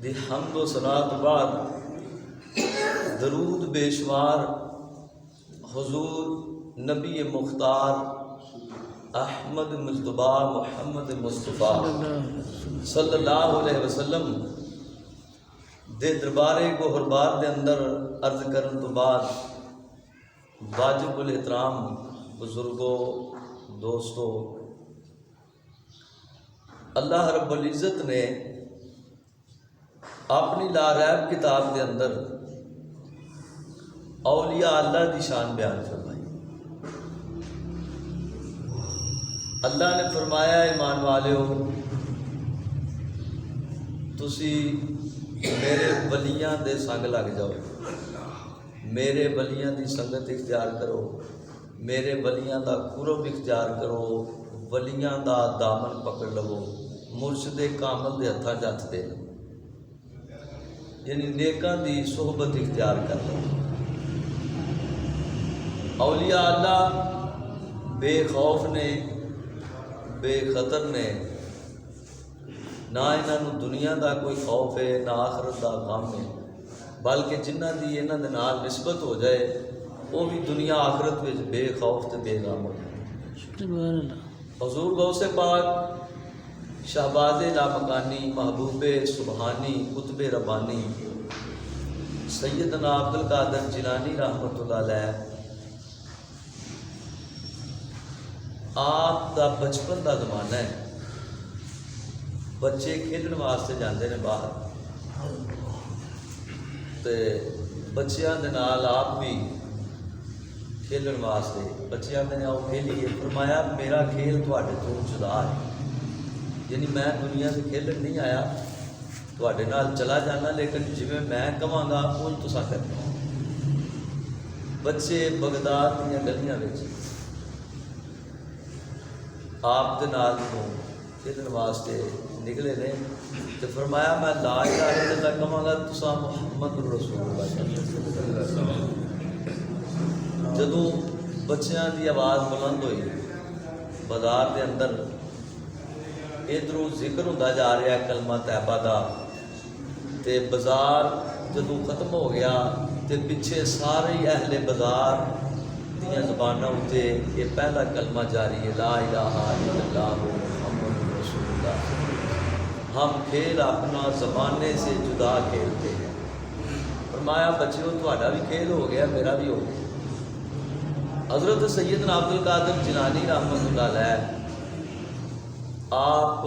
دی حمد و صلاۃ بعد درود بے شمار حضور نبی مختار احمد مجتبی محمد مصطفیٰ صلی اللہ علیہ وسلم دے دربارے گوہربار دے اندر عرض کرن تو بعد واجب الاحترام بزرگوں دوستوں، اللہ رب العزت نے اپنی لاریب کتاب کے اندر اولیاء اللہ دی شان بیان فرمائی۔ اللہ نے فرمایا ایمان والےو تسی میرے ولیاں دے سنگ لگ جاؤ، میرے ولیاں دی سنگت اختیار کرو، میرے ولیاں دا قرب اختیار کرو، ولیاں دا دامن پکڑ لو، مرشد کامل دے ہتھاں جت دے لو، یعنی نیکاں دی صحبت اختیار کر لو۔ اولیاء اللہ بے خوف نے، بے خطر نے، نہ انہوں دنیا دا کوئی خوف ہے نہ آخرت دا غم ہے، بلکہ جنہ دی انہاں دے نال نسبت ہو جائے وہ بھی دنیا آخرت وچ بے خوف تے بے غم ہو جائے۔ حضور غوث پاک شہباز لامکانی محبوب سبحانی قطب ربانی سیدنا عبد القادر جیلانی رحمۃ اللہ علیہ آپ دا بچپن دا زمانہ ہے، بچے کھیلن واسطے جاندے نے باہر، تے بچیاں دے نال آپ بھی کھیلن واسطے بچیاں دے آؤ کھیلیے، فرمایا میرا کھیل تواڈے تو جدا ہے، یعنی میں دنیا سے کھیلن نہیں آیا، تواڈے نال چلا جانا لیکن جویں میں کہاں گا اونج تساں کرنا۔ بچے بغداد دیا گلیاں وچ آپ دے نال تو کھیلن واسطے نکلے نے، تو فرمایا میں لا الہ الا اللہ کہاں گا تساں محمد رسول اللہ صلی اللہ علیہ وسلم۔ جدوں بچیاں دی آواز بلند ہوئی بازار دے اندر، ادھروں ذکر ہوتا جا رہا ہے کلمہ طیبہ دا، تے بازار جدوں ختم ہو گیا تے پیچھے سارے اہل بازار دیاں زباناں اتے یہ پہلا کلمہ جاری ہے، لا الہ الا اللہ محمد رسول اللہ۔ ہم کھیل اپنا زمانے سے جدا کھیلتے ہیں۔ فرمایا بچیو تہاڈا بھی کھیل ہو گیا میرا بھی ہو گیا۔ حضرت سیدنا عبد القادر جیلانی رحمۃ اللہ علیہ آپ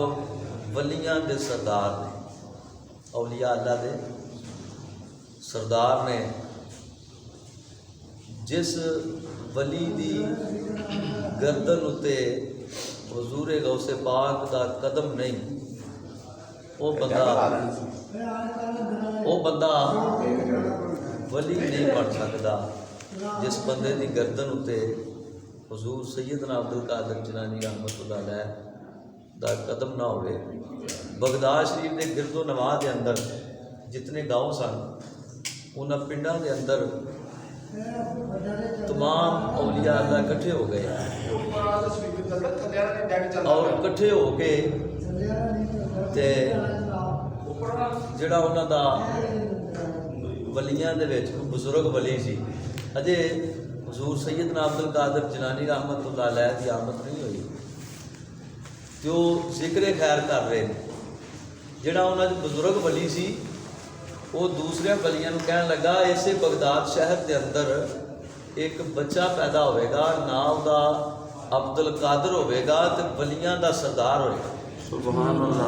ولیاں دے سردار نے، اولیاء اللہ دے سردار نے، جس ولی دی گردن اتے حضور غوث پاک دا قدم نہیں، وہ بندہ ولی نہیں بن سکتا جس بندے دی گردن اتے حضور سیدنا عبد القادر جیلانی رحمۃ اللہ علیہ دا قدم نہ ہوئے۔ بغداد شریف دے گرد و نواح دے اندر جتنے گاؤں سن انہاں پنڈاں دے اندر تمام اولیاء اللہ کٹھے ہو گئے اور کٹھے ہو کے تے جڑا انہاں دا ولیاں دے وچ بزرگ ولی سی، اجے حضور سیدنا عبد القادر جیلانی رحمۃ اللہ علیہ دی آمد نہیں ہوئی، تو ذکر خیر کر رہے ہیں۔ جڑا انہاں دے بزرگ ولی سی وہ دوسرے ولیاں نو کہن لگا اسے بغداد شہر دے اندر ایک بچہ پیدا ہوئے گا، نام دا عبد القادر ہوئے گا تے ولیاں دا سردار ہوئے گا، سبحان اللہ،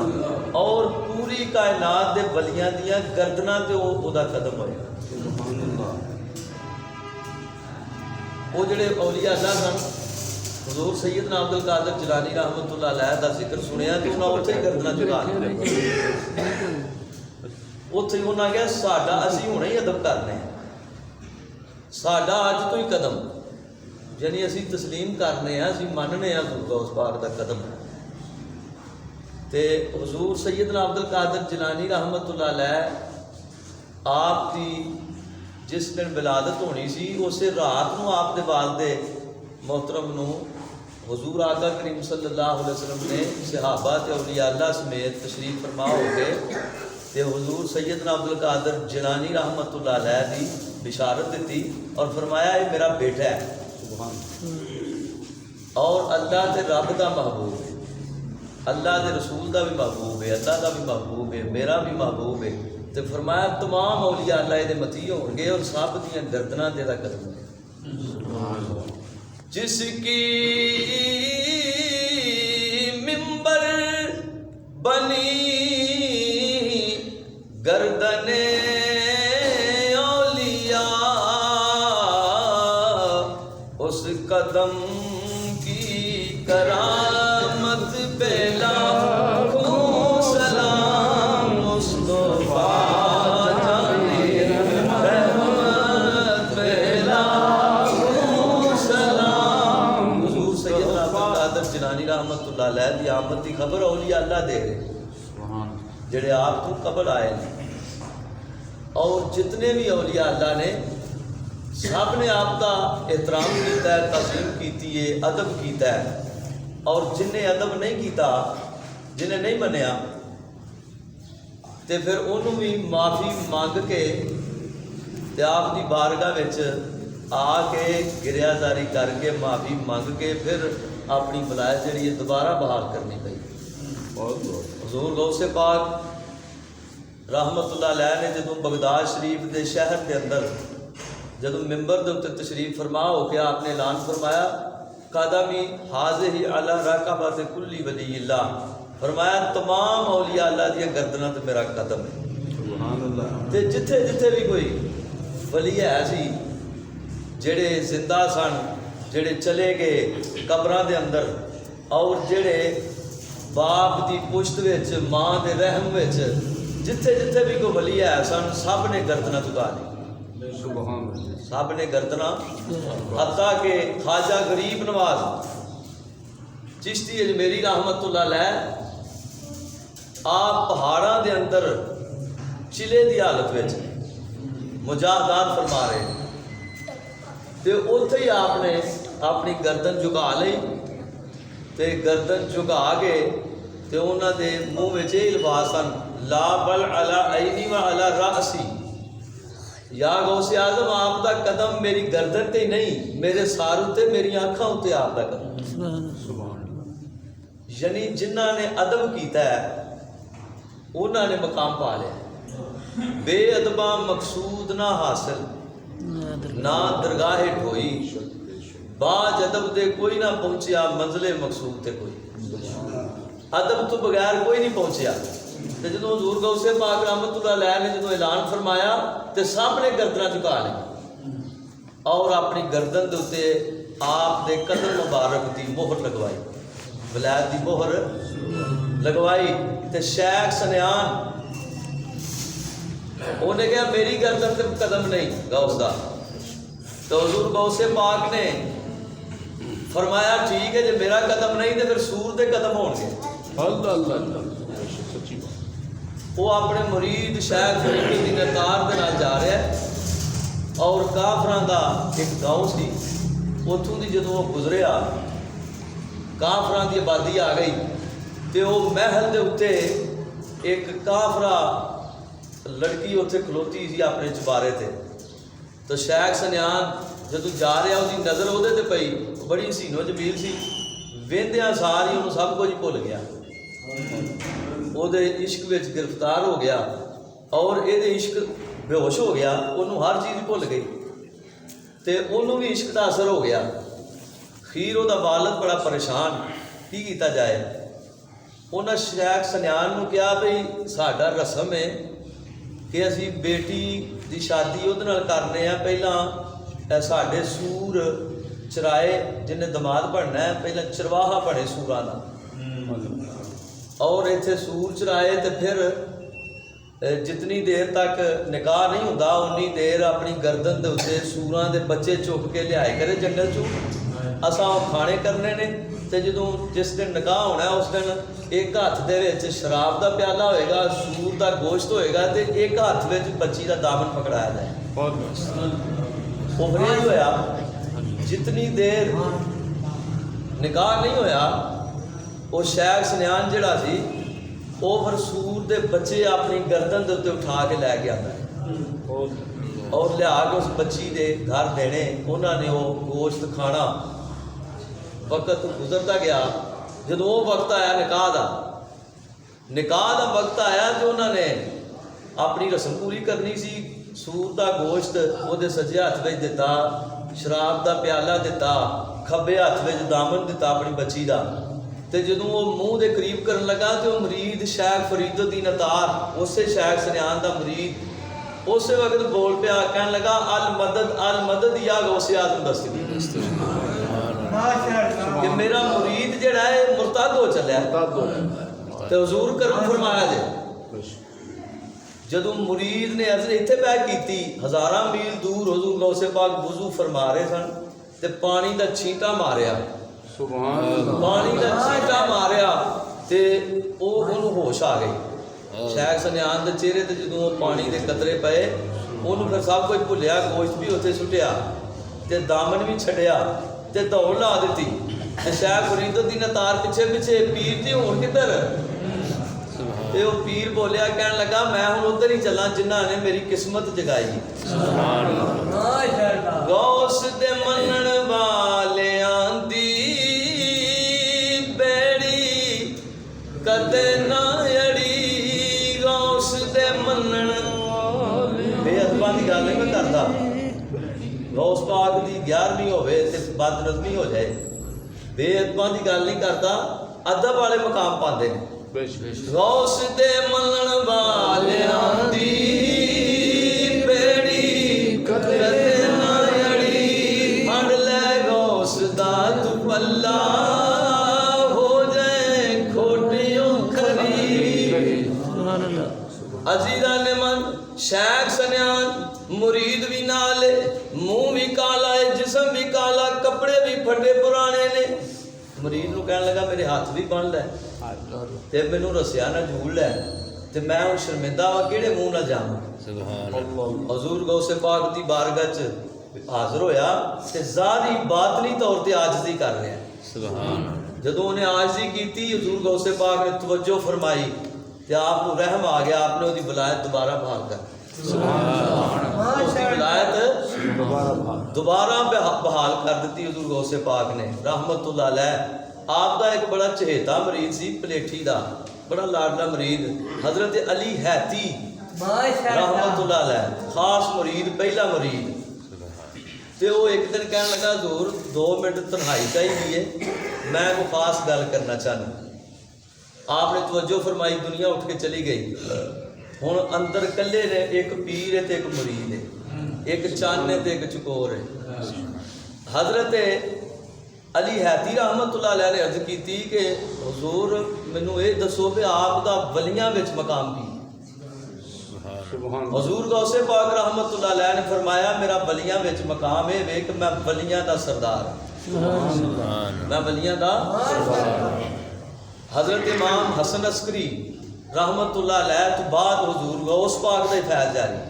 اور پوری کائنات دے ولیاں دیاں گردناں تے او دا قدم ہوئے گا، سبحان اللہ۔ وہ جڑے اولیاء اللہ سن حضور سیدنا عبد القادر جیلانی رحمۃ اللہ علیہ دا ذکر سنیا تو انہاں اتھے گردناں جھکا لیا، اتھے انہاں کہا ساڈا اسی ہونے ہی ادب کرنے ہیں، ساڈا اج تو ہی قدم، یعنی اسی تسلیم کرنے ہیں، اسی مننے ہیں حضور غوث پاک دا قدم۔ تے حضور سیدنا عبد القادر جیلانی رحمۃ اللہ علیہ آپ دی جس دن ولادت ہونی سی اسے رات نو آپ دے والد محترم نو حضور آقا کریم صلی اللہ علیہ وسلم نے صحابہ تے اولیاء اللہ سمیت تشریف فرما ہو کے تے حضور سیدنا عبد القادر جیلانی رحمت اللہ علیہ دی بشارت دیتی اور فرمایا یہ میرا بیٹا ہے اور اللہ تے رب دا محبوب ہے، اللہ دے رسول دا بھی محبوب ہے، اللہ دا بھی محبوب ہے، میرا بھی محبوب ہے۔ تے فرمایا تمام اولیاء اللہ دے متی ہون گے اور سب دیاں گردناں دے دا قدم ہے۔ جس کی منبر بنی گردن اولیاء، اس قدم کی کرامت پہ لاکھوں سلام، مصطفیٰ جانے رحمت پہ لاکھوں سلام۔ حضور سیدنا عبد القادر جیلانی رحمت اللہ علیہ دی آمد کی خبر اولیاء اللہ دے رہے جڑے آپ تو قبل آئے ہیں، اور جتنے بھی اولیاء اللہ نے سب نے آپ کا احترام کیتا ہے، تعظیم کیتی ہے، ادب کیتا ہے، اور جن نے ادب نہیں کیتا، جنہیں نہیں منیا تے پھر انہوں بھی معافی مانگ کے تے آپ دی بارگاہ وچ آ کے گریہ زاری کر کے معافی مانگ کے پھر اپنی ولایت جڑی ہے دوبارہ بحال کرنی پئی۔ حضور غوث پاک رحمت اللہ علیہ نے جدوں بغداد شریف دے شہر دے اندر جدوں ممبر دے اوپر تشریف فرما ہو کے آپ نے اعلان فرمایا قدمی حاضر علی رکبۃ کل ولی اللہ، فرمایا تمام اولیاء اللہ دیا گردناں تے میرا قدم ہے۔ سبحان اللہ۔ تے جتھے جتھے بھی کوئی ولی ہے سی جڑے زندہ سن، جڑے چلے گئے قبراں دے اندر، اور جڑے باپ دی پشت وچ ماں دے رحم وچ جتھے جتھے بھی کوئی ولی ہے سن، سب نے گردناں جھکا لی، سب نے گردناں، حتیٰ کہ خواجہ غریب نواز چشتی اجمیری رحمت اللہ علیہ آپ پہاڑاں دے اندر چلے دی حالت وچ مجاہدات فرما رہے تے اتھے ہی آپ نے اپنی گردن جھکا لئی تے گردن جھکا کے تے انہاں دے منہ وچ یہ الفاظ سن لا بل علی عینی و علی راسی، یا غوث اعظم آپ دا قدم میری گردن تے ہی نہیں، میرے سار تے میری آنکھاں تے آپ دا قدم۔ یعنی جنہاں نے ادب کیتا ہے انہاں نے مقام پا لیا۔ بے ادباں مقصود نہ حاصل، نہ درگاہ ڈھوئی، باج ادب دے کوئی نہ پہنچیا، منزل مقصود تے کوئی، ادب تو بغیر کوئی نہیں پہنچیا۔ تے جدوں حضور غوث پاک رحمت اللہ علیہ نے جدوں اعلان فرمایا تے سب نے گردناں جھکا لی اور اپنی گردن دے اوتے آپ دے قدم مبارک دی مہر لگوائی، ولایت دی مہر لگوائی۔ تے شیخ سنیان انہیں کہا میری گردن تے قدم نہیں غوث دا، تو حضور غوث پاک نے فرمایا ٹھیک ہے جی میرا قدم نہیں تے پھر سور دے قدم ہون گے۔ اللہ اللہ، وہ اپنے مرید شیخ فرید الدین اتار دے نال جا رہا ہے اور کافراں دا ایک گاؤں سی، اتھوں دی جدوں وہ گزریا کافراں دی آبادی آ گئی تے وہ محل دے اتنے ایک کافرا لڑکی اتنے کھلوتی سی اپنے چبارے تے، تو شیخ سنیان جدوں جا رہا وہ نظر وہ تے پئی، بڑی حسین و جمیل سی، ویندیاں ساری انہوں سب کچھ بھول گیا، وہ عشق وچ گرفتار ہو گیا اور یہ عشق بے ہوش ہو گیا، انہوں ہر چیز بھول گئی تے انہوں بھی عشق دا اثر ہو گیا۔ خیر وہ والد بڑا پریشان کی کیتا جائے، انہیں شیخ سنیان نو کہا بھئی ساڈا رسم ہے کہ اسی بیٹی دی شادی وہ کرنے ہیں، پہلا ساڈے سور چرائے جنہیں دماد بننا ہے، پہلا چرواہا بنے سوراں دا، اور اتنے سور چرائے تو پھر جتنی دیر تک نکاح نہیں ہوتا انی دیر اپنی گردن دے اتنے سوراں دے بچے چک کے لیا کرے جنگل چو، اساں وہ کھانے کرنے نے، تے جدوں جس دن نکاح ہونا ہے اس دن ایک ہاتھ دے وچ شراب دا پیالہ ہوئے گا، سور دا گوشت ہوئے گا، تے ایک ہاتھ وچ بچی دا دامن پکڑایا جائے۔ وہ نہیں ہویا، جتنی دیر نکاح نہیں ہویا وہ شیخ سنیان جڑا سی وہ پھر سور دے بچے اپنی گردن دے اتنے اٹھا کے لے کے آتا ہے اور لیا کے اس بچی دے گھر دینے. انہوں نے وہ گوشت کھانا. وقت گزرتا گیا. جب وہ وقت آیا نکاح دا وقت آیا تو انہوں نے اپنی رسم پوری کرنی سی. سور دا گوشت وہ سجے ہاتھ میں دیتا, شراب دا پیالہ دیتا, کھبے ہاتھ میں دامن دیتا اپنی بچی دا. تے جدوں وہ منہ دے قریب کرن لگا تو مرید شیخ فرید الدین عطار, اسے شیخ سنیان دا مرید, اسی وقت بول پیا کہنے لگا المدد یا غوث اعظم دستگیر, کہ میرا مرید جڑا ہے مرتد ہو چلیا ہے. تے حضور کرم فرمایا جے جدوں مرید نے عرض اتنے پہ کیتی, ہزاراں میل دور حضور غوث پاک وضو فرما رہے سن تے پانی دا چھینٹا ماریا, پانی دا چھینٹا ماریا تے انہوں ہوش آ گئی. شیخ سنیان دے چہرے تے جدوں پانی دے قطرے پئے انہوں پھر سب کچھ بھولیا, گوشت بھی اتنے سٹیا تے دامن بھی چھڈیا تے دوڑ لا دیتی. شیخ فرید الدین عطار پیچھے پیچھے پیر جی ہون کدھر, تے وہ پیر بولیا کہنے لگا میں ہوں ادھر ہی چلا جنہ نے میری قسمت جگائی. غوث دے منن والیاں دی بیڑی کدے نہ اڑی, غوث دے منن بے ادباں دی گل نہیں میں کردا. غوث پاک دی 11ویں ہوئے تے بد نظمی ہو جائے, بے ادباں دی گل نہیں کردا, ادب والے مقام پاندے نے. غوث دے منن والیاں دی بیڑی کدے نہ اڑی, پھڑ لے غوث دا تو پلہ ہو جائے کھوٹیوں کھری. عزیزان من شیخ سنیان مرید بھی نالے, منہ بھی کالا ہے, جسم بھی کالا, کپڑے بھی پھٹے پرانے نے. مرید نو کہنے لگا میرے ہاتھ بھی بن لے تے مینوں رسیا نہ جھول لے تے میں ہوں شرمندہ وا کیڑے منہ نہ جاواں. حضور غوث پاک دی بارگاہ چ حاضر ہویا تے ظاہری باطنی طور تے عاجزی کر رہا ہے. جدوں انہیں عاجزی کیتی حضور غوث پاک نے توجہ فرمائی تے آپ کو رحم آ گیا, آپ نے وہ ولایت دوبارہ بحال کر ولایت دوبارہ بحال کر دیتی حضور غوث پاک نے رحمت اللہ علیہ. آپ دا ایک بڑا چہیتا مرید سی پلیٹھی دا, بڑا لاڈلا مرید, حضرت علی حیتی رحمت اللہ علیہ, خاص مرید, پہلا مرید. تے وہ ایک دن کہنے لگا حضور 2 منٹ تنہائی چاہیے, میں کوئی خاص گل کرنا چاہنا. آپ نے توجہ فرمائی, دنیا اٹھ کے چلی گئی. ہوں اندر کلے نے ایک پیر ہے تے ایک مرید ہے, ایک چان ہے تے ایک چکور ہے. حضرت علی حیتی رحمت اللہ علیہ نے عرض کی تھی کہ حضور مینوں یہ دسو کہ آپ دا ولیاں وچ مقام کی. حضور غوث پاک رحمت اللہ علیہ نے فرمایا میرا ولیاں وچ مقام ہے وے کہ میں ولیاں دا سردار, میں ولیاں دا سردار. حضرت امام حسن عسکری رحمت اللہ علیہ تو بعد حضور غوث پاک دا فیض جاری,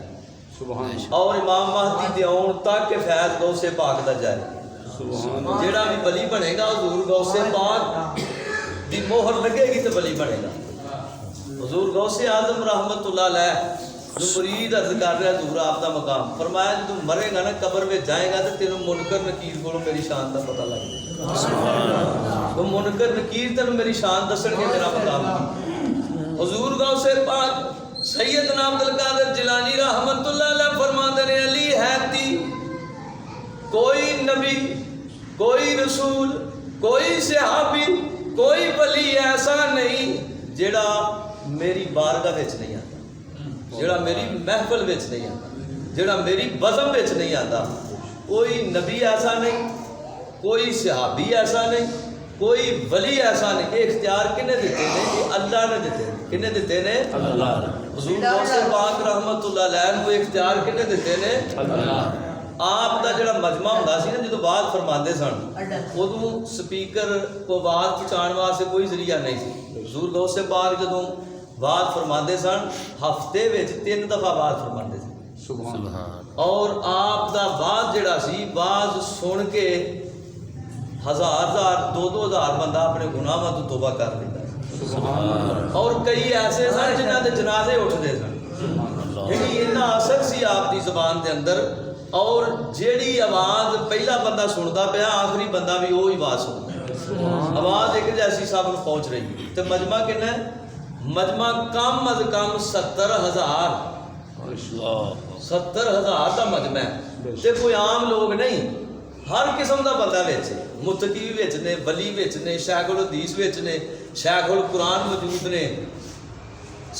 اور امام مہدی دے آن تک کہ فیض غوث پاک دا جاری. جیڑا بھی ولی بنے گا حضور غوث پاک دی مہر لگے گی تو ولی بنے گا. حضور غوث اعظم رحمت اللہ علیہ جو مرید عرض کر رہا حضور آپ دا مقام, فرمایا جب تو مرے گا نا قبر میں جائے گا تو تینوں منکر نکیر کو میری شان دا پتہ لگ جائے, تو منکر نکیر تینوں میری شان دسن کے میرا مقام کی. حضور غوث پاک سیدنا عبد القادر جیلانی رحمت اللہ علیہ فرماتے ہیں علی حیتی کوئی نبی, کوئی رسول, کوئی صحابی, کوئی ولی ایسا نہیں جڑا میری بارگاہ وچ نہیں آتا, جڑا میری محفل وچ نہیں آتا, جڑا میری بزم وچ نہیں آتا. کوئی نبی ایسا نہیں, کوئی صحابی ایسا نہیں, کوئی ولی ایسا نہیں. یہ اختیار کنے دیتے ہیں؟ یہ اللہ نے دیتے ہیں. کنے دیتے ہیں؟ اللہ. حضور غوث پاک رحمت اللہ علیہ کو اختیار کنے دیتے ہیں؟ اللہ. آپ دا جڑا مجمع ہوندا سی نا جدوں آواز فرماندے سن ادوں سپیکر کو آواز پہنچان واسطے کوئی ذریعہ نہیں سی. حضور غوث پاک جدوں آواز فرماندے سن ہفتے وچ 3 دفعہ آواز فرماندے سن. سبحان. اور آپ دا آواز جڑا سی آواز سن کے 1000 2000 بندہ اپنے گناہاں تو توبہ کر لیتا. اور کئی ایسے سن جنہ کے جنازے اٹھتے سن، یعنی اتنا اثر سی آپ کی زبان کے اندر. اور جیڑی آواز پہلا بندہ سنتا پیا آخری بندہ بھی وہی آواز سنتا، آواز ایک جیسی سب کو پہنچ رہی. تو مجمع کنا ہے؟ مجمع کم از کم 70,000 کا مجمع ہے. تے کوئی عام لوگ نہیں، ہر قسم کا بندہ وچ، متقی وچ نے، ولی وچ نے، شیخ الحدیث وچ نے، شیخ القرآن موجود نے،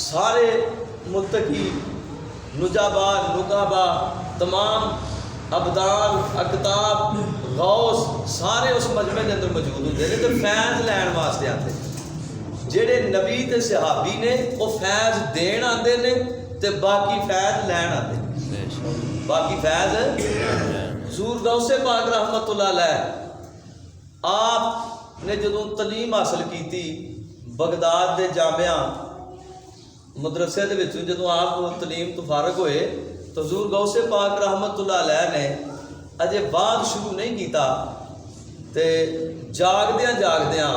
سارے متقی نجابا نقابا تمام ابدال اقتاب غوث سارے اس مجمع کے اندر موجود ہوتے ہیں. تو فیض لین واسطے آتے، جہے نبی تے صحابی نے وہ فیض دین آتے نے تے باقی فیض لین آتے. باقی فیض حضور غوث پاک رحمت اللہ علیہ آپ نے جدوں تعلیم حاصل کی بغداد دے جامعہ مدرسے دے وچوں، جدوں آپ تعلیم تو فارغ ہوئے تو حضور غوث پاک رحمت اللہ علیہ نے اجے بعد شروع نہیں کیتا تے جاگدیاں جاگدیاں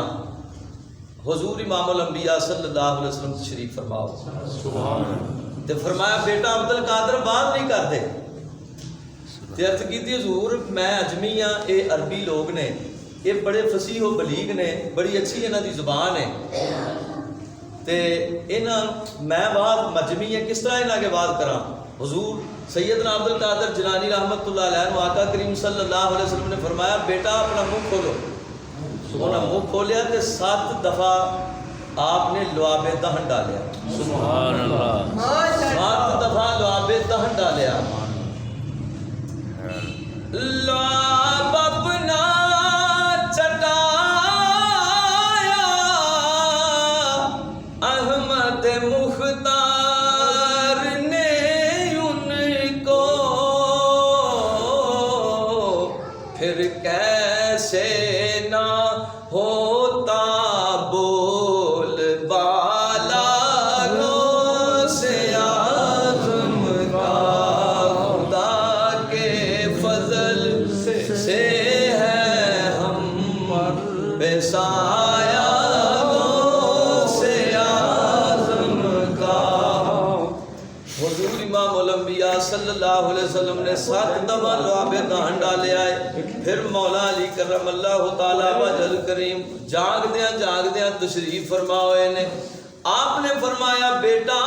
حضور امام الانبیاء صلی اللہ علیہ وسلم تشریف فرماؤ تے فرمایا بیٹا عبد القادر بات نہیں کرتے. تے عرض کیتی حضور میں اجمی ہاں، اے عربی لوگ نے، یہ بڑے فصیح و بلیغ نے، بڑی اچھی انہاں دی زبان ہے، تے انہاں میں بات مجمی ہے کس طرح انہاں کے بات کراں. حضور سیدنا عبد القادر جیلانی رحمت اللہ علیہ عنہ آقا کریم صلی اللہ علیہ وسلم نے فرمایا بیٹا اپنا منہ کھولو. انہوں منہ کھولیا تے 7 دفعہ آپ نے لعاب دہن ڈالیا. سبحان اللہ. 7 دفعہ لعاب دہن ڈالیا. لعاب اپنا چٹایا احمد مختار نے ان کو، پھر کیسے نہ ہوتا بول بالا غوث اعظم کا، خدا کے فضل سے ہے ہم بے سایہ غوث اعظم کا. حضور امام الانبیاء صلی اللہ علیہ وسلم نے 7 دفعہ لعاب دہن ڈالے آئے. پھر مولا علی کرم اللہ تعالیٰ وجل کریم جاگدیاں تشریف فرما ہوئے نے. آپ نے فرمایا بیٹا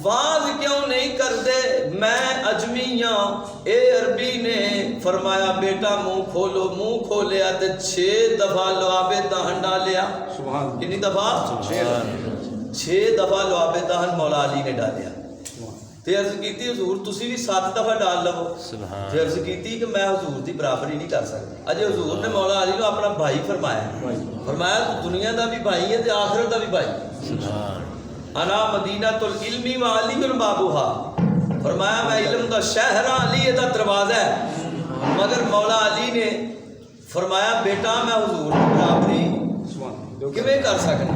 واز کیوں نہیں کرتے، میں اجمی ہاں، اے عربی نے. فرمایا بیٹا منہ کھولو. منہ کھولیا تے 6 دفعہ لعاب دہن ڈالیا. کتنی دفعہ؟ 6 دفعہ لعاب دہن مولا علی نے ڈالیا. تے عرض کیتی حضور تسی بھی 7 دفعہ ڈال لو. تے عرض کیتی کہ میں حضور دی برابری نہیں کر سکتا. اجے حضور نے مولا علی کو اپنا بھائی فرمایا، فرمایا تو دنیا دا بھی بھائی ہے تے آخرت دا بھی بھائی. انا مدینۃ العلم و علی بابوہا. فرمایا میں علم دا شہر ہاں، علی دا دروازہ ہے. مگر مولا علی نے فرمایا بیٹا میں حضور کی برابری کیویں کر سکنا.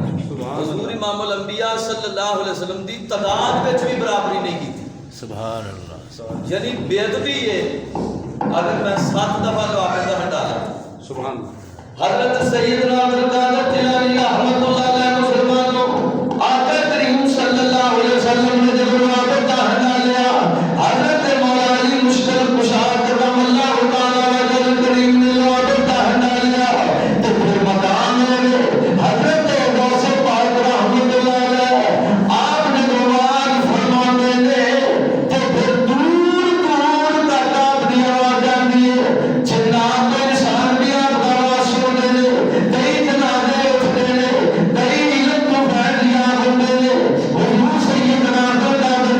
حضور امام الانبیاء صلی اللہ علیہ وسلم دی تعداد وچ بھی برابری نہیں کی. سبحان اللہ. یعنی بے ادبی ہے اگر میں 7 دفعہ لعاب دہن ڈالا. سبحان اللہ. حضرت سیدنا عبد القادر جیلانی رحمت اللہ علیہ مسلمانوں آقا کریم صلی اللہ علیہ وسلم نے جب لعاب دہن ڈالیا، حضرت مولا علی مشکل کشا کرم اللہ تعالیٰ وجل کریم نے لعاب دہن ڈالیا تو پھر مقام لگے حضرت غوث پاک رحمت اللہ علیہ آپ نے دوبار فرمانے نے تو پھر دور دور تک آپ کی آواز جاتی ہے. جنات و انسان بھی آپ کا آواز سنتے ہیں، کئی جنازے اٹھتے ہیں، کئی علم کو فیض یاد ہوتے ہیں. حضور سیدنا عبد القادر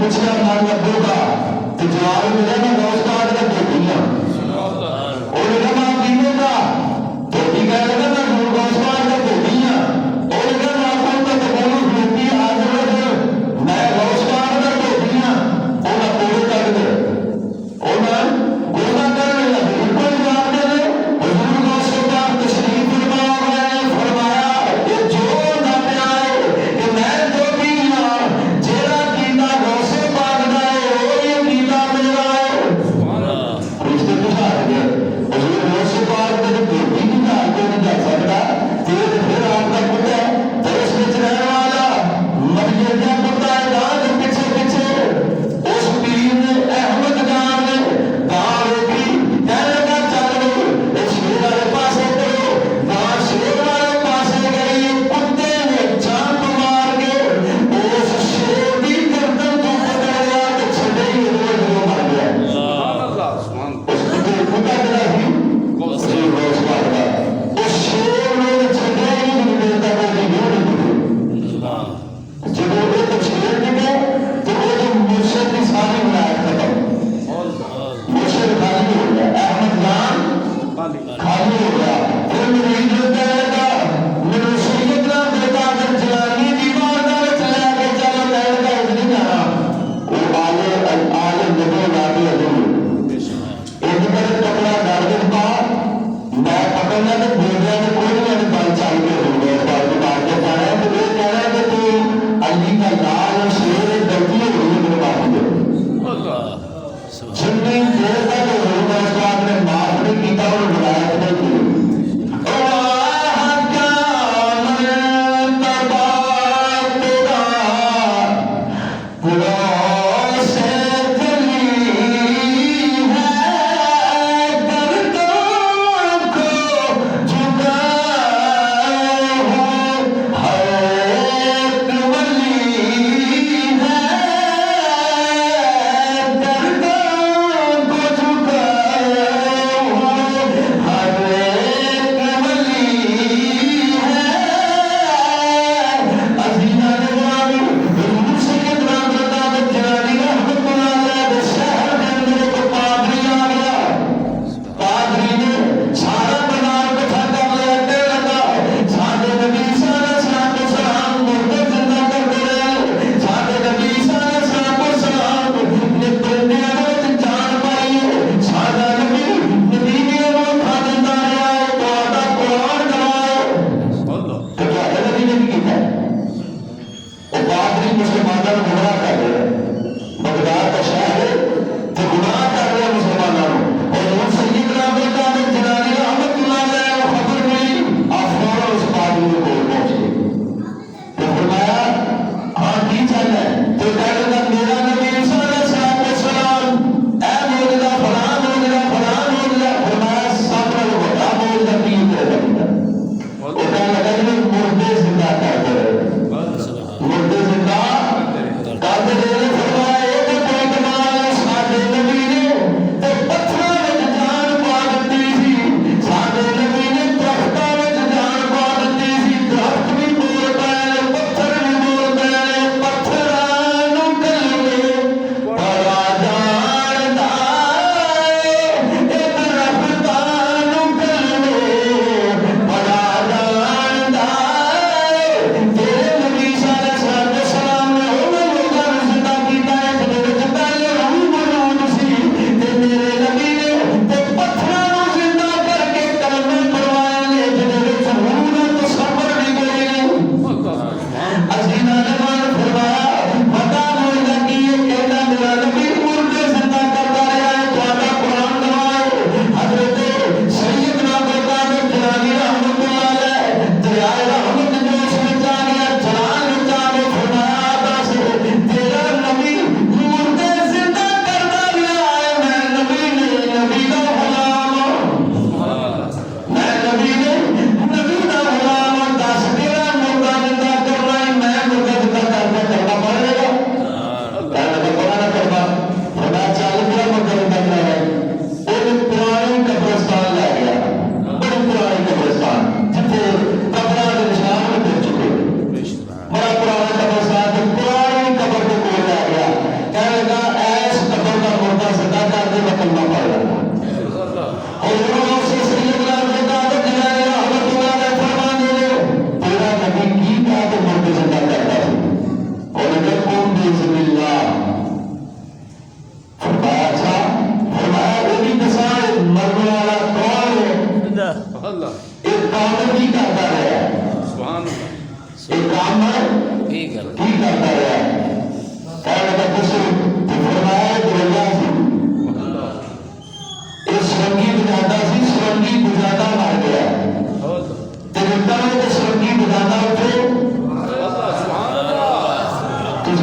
پوچھا میں لگوں گا تو جواب ملے میں گوشت پاک کا دھوتی ہوں اور لگا میں پینے کا دھوتی کہہ لگا میں گوشت پاک کا دھوتی ہوں اور لگا میں آپ کو تقول دھوتی حاضر میں گوشت پاک کا دھوتی ہوں اور میں پورے کر دے اور میں گوشت کر لیا بالکل جواب دے دے حضور گوشت پاک تشریف فرمایا کہ جو نہ آئے کہ میں دھوتی ہوں جیڑا کیتا گوشت پاک دا ہے وہ یہ کیتا میرا ہے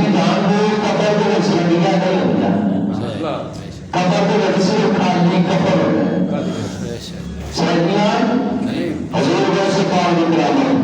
ਤੁਸੀਂ ਜਾਣ ਦੋ ਕਬਰ ਦੇ ਵਿੱਚ ਰੰਡੀਆਂ ਨਹੀਂ ਹੁੰਦੀਆਂ ਕਬਰ ਦੇ ਵਿੱਚ ਸਿਰਫ ਖਾਲੀ ਕਬਰ ਹੁੰਦਾ ਸਰਦੀਆਂ ਹਜ਼ੂਰ ਦੇ ਸਿਫਾਰ ਦੀ ਕਰਾਮਤ